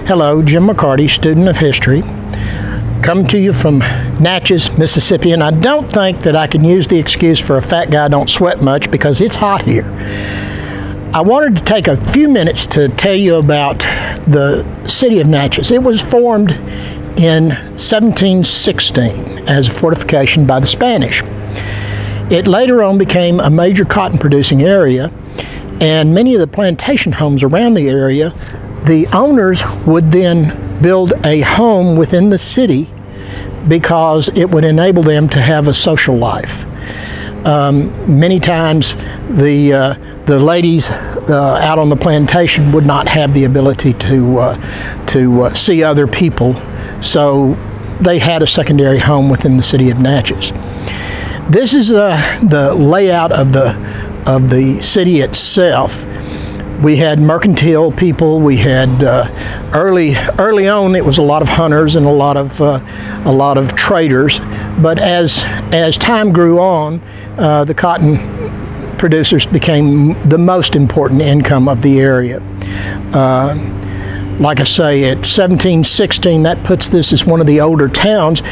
Hello, Jim McCarty, student of history, coming to you from Natchez, Mississippi, and I don't think that I can use the excuse for a fat guy don't sweat much because it's hot here. I wanted to take a few minutes to tell you about the city of Natchez. It was formed in 1716 as a fortification by the Spanish. It later on became a major cotton producing area, and many of the plantation homes around the area, the owners would then build a home within the city because it would enable them to have a social life. Many times the ladies out on the plantation would not have the ability to see other people, so they had a secondary home within the city of Natchez. This is the layout of the city itself. We had mercantile people. We had early on. It was a lot of hunters and a lot of traders. But as time grew on, the cotton producers became the most important income of the area. Like I say, at 1716, that puts this as one of the older towns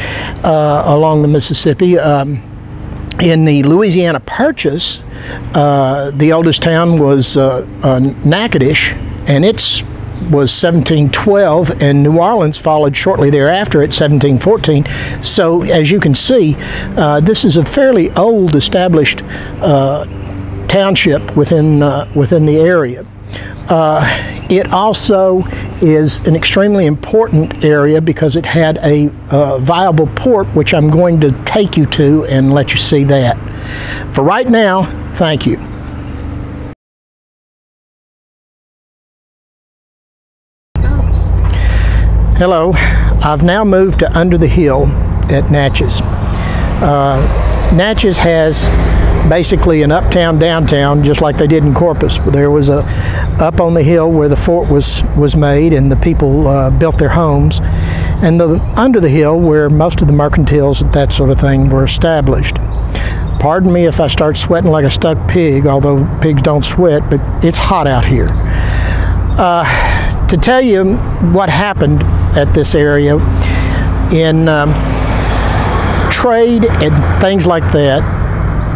along the Mississippi. In the Louisiana Purchase, the oldest town was Natchez, and it was 1712, and New Orleans followed shortly thereafter at 1714. So as you can see, this is a fairly old established township within the area. It also is an extremely important area because it had a viable port, which I'm going to take you to and let you see that. For right now, thank you. Hello, I've now moved to under the hill at Natchez. Natchez has basically an uptown downtown, just like they did in Corpus. There was a up on the hill where the fort was made and the people built their homes, and under the hill where most of the mercantiles and that sort of thing were established. Pardon me if I start sweating like a stuck pig, although pigs don't sweat, but it's hot out here. To tell you what happened at this area in trade and things like that,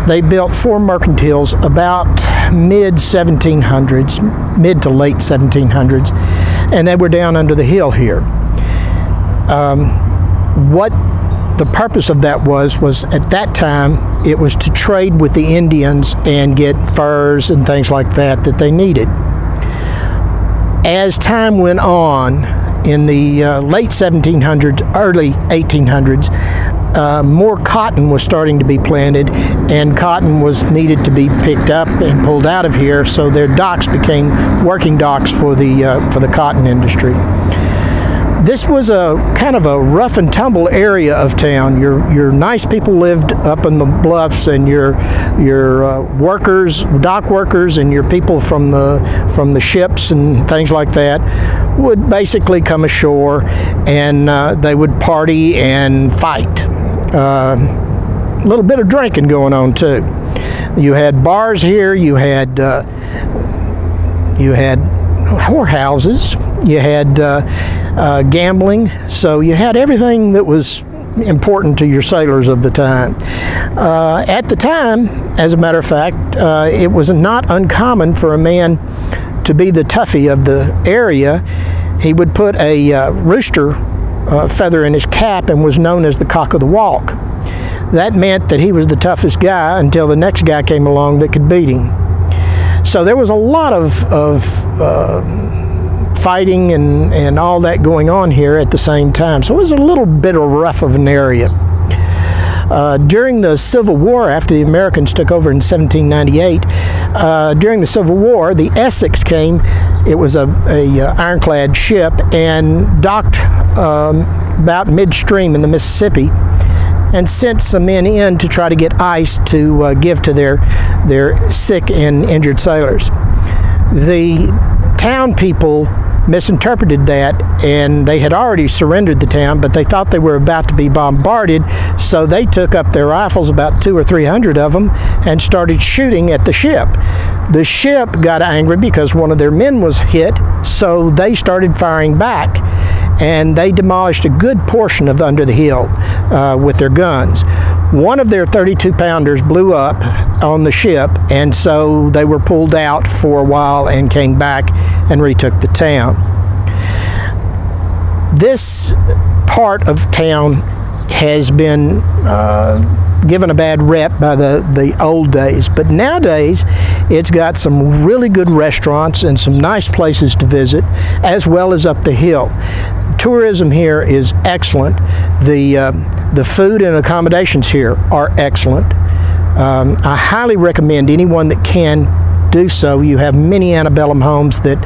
they built 4 mercantiles about mid-1700s, mid to late 1700s, and they were down under the hill here. What the purpose of that was at that time, it was to trade with the Indians and get furs and things like that they needed. As time went on, in the late 1700s, early 1800s, more cotton was starting to be planted, and cotton was needed to be picked up and pulled out of here, so their docks became working docks for the cotton industry. This was a kind of a rough and tumble area of town. Your nice people lived up in the bluffs, and your workers, dock workers, and your people from the ships and things like that would basically come ashore, and they would party and fight. A little bit of drinking going on too. You had bars here. You had whorehouses. You had gambling. So you had everything that was important to your sailors of the time. At the time, as a matter of fact, it was not uncommon for a man to be the toughie of the area. He would put a rooster feather in his cap and was known as the cock of the walk. That meant that he was the toughest guy until the next guy came along that could beat him. So there was a lot of fighting and all that going on here at the same time. So it was a little bit of rough of an area. During the Civil War, after the Americans took over in 1798, during the Civil War, the Essex came. It was a ironclad ship and docked about midstream in the Mississippi, and sent some men in to try to get ice to give to their sick and injured sailors. The town people misinterpreted that, and they had already surrendered the town, but they thought they were about to be bombarded, so they took up their rifles, about 200 or 300 of them, and started shooting at the ship. The ship got angry because one of their men was hit, so they started firing back, and they demolished a good portion of under the hill with their guns. One of their 32-pounders blew up on the ship, and so they were pulled out for a while and came back and retook the town. This part of town has been given a bad rep by the old days, but nowadays it's got some really good restaurants and some nice places to visit, as well as up the hill. Tourism here is excellent. The food and accommodations here are excellent. I highly recommend anyone that can do so. You have many antebellum homes that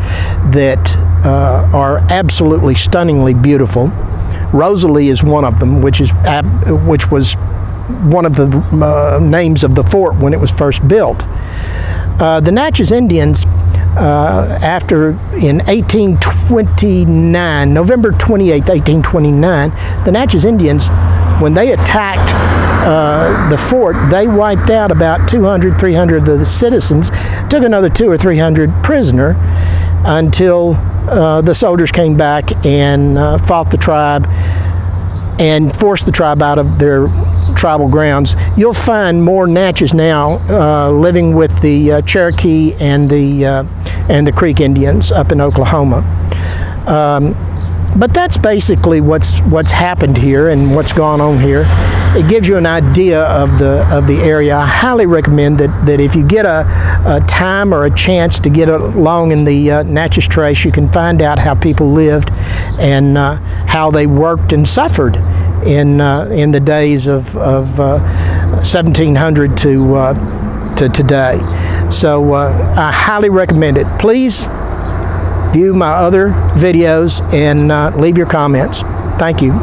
are absolutely stunningly beautiful. Rosalie is one of them, which was one of the names of the fort when it was first built. The Natchez Indians, in 1829, November 28, 1829, the Natchez Indians, when they attacked the fort, they wiped out about 200, 300 of the citizens, took another 200 or 300 prisoner until the soldiers came back and fought the tribe and forced the tribe out of their tribal grounds. You'll find more Natchez now living with the Cherokee and the Creek Indians up in Oklahoma. But that's basically what's happened here and what's gone on here. It gives you an idea of the area. I highly recommend that if you get a time or a chance to get along in the Natchez Trace, you can find out how people lived and how they worked and suffered in the days of 1700 to today. So I highly recommend it. Please view my other videos and leave your comments. Thank you.